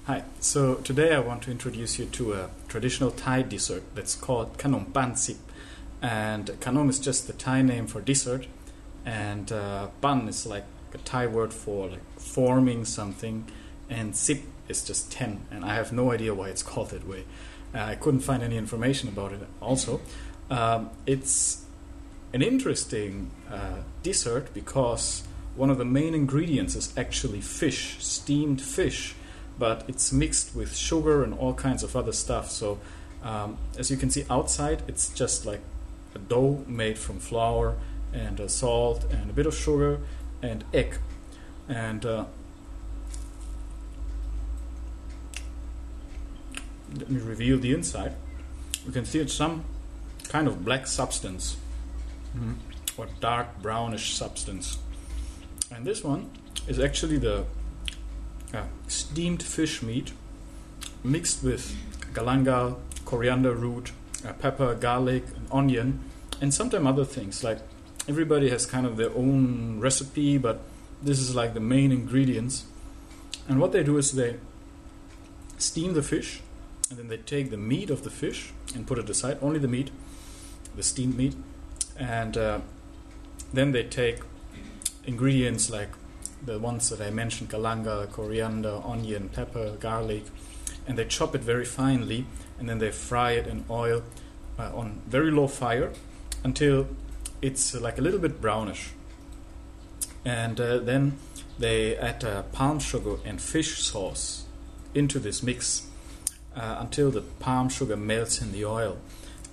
Hi, so today I want to introduce you to a traditional Thai dessert that's called Khanom Pan Sip. And Kanom is just the Thai name for dessert, and Pan is like a Thai word for like forming something, and Sip is just 10, and I have no idea why it's called that way. I couldn't find any information about it also. It's an interesting dessert because one of the main ingredients is actually fish, steamed fish, but it's mixed with sugar and all kinds of other stuff. So as you can see outside, it's just like a dough made from flour and salt and a bit of sugar and egg. And let me reveal the inside. You can see it's some kind of black substance or dark brownish substance. And this one is actually the steamed fish meat mixed with galangal, coriander root, pepper, garlic, and onion, and sometimes other things. Like everybody has kind of their own recipe, but this is like the main ingredients. And what they do is they steam the fish, and then they take the meat of the fish and put it aside, only the meat, the steamed meat, and then they take ingredients like the ones that I mentioned, galangal, coriander, onion, pepper, garlic, and they chop it very finely, and then they fry it in oil on very low fire until it's like a little bit brownish. And then they add palm sugar and fish sauce into this mix until the palm sugar melts in the oil.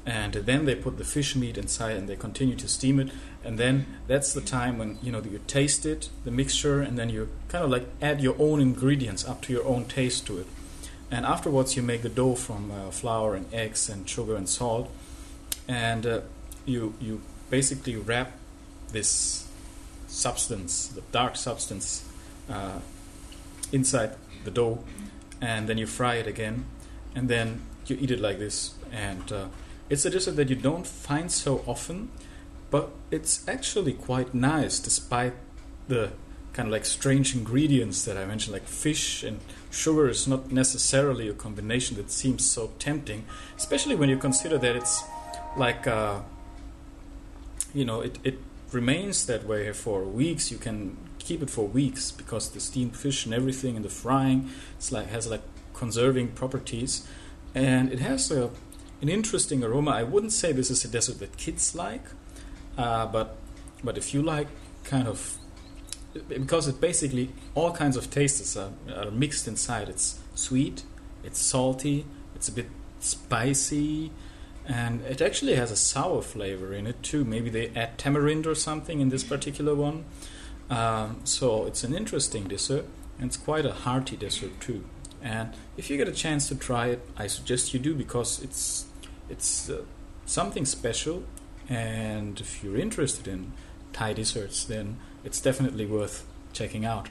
And then they put the fish meat inside and they continue to steam it. And then that's the time when you taste it, the mixture, and then you kind of like add your own ingredients up to your own taste to it. And afterwards you make the dough from flour and eggs and sugar and salt. And you basically wrap this substance, the dark substance, inside the dough. And then you fry it again. And then you eat it like this. And it's a dessert that you don't find so often, but it's actually quite nice despite the kind of like strange ingredients that I mentioned, like fish and sugar is not necessarily a combination that seems so tempting, especially when you consider that it's like, it remains that way for weeks. You can keep it for weeks because the steamed fish and everything and the frying has like conserving properties, and it has an interesting aroma. I wouldn't say this is a dessert that kids like, but if you like kind of, because it basically all kinds of tastes are mixed inside. It's sweet, it's salty, it's a bit spicy, and it actually has a sour flavor in it too. Maybe they add tamarind or something in this particular one. So it's an interesting dessert, and it's quite a hearty dessert too. And if you get a chance to try it, I suggest you do, because it's something special. And if you're interested in Thai desserts, then it's definitely worth checking out.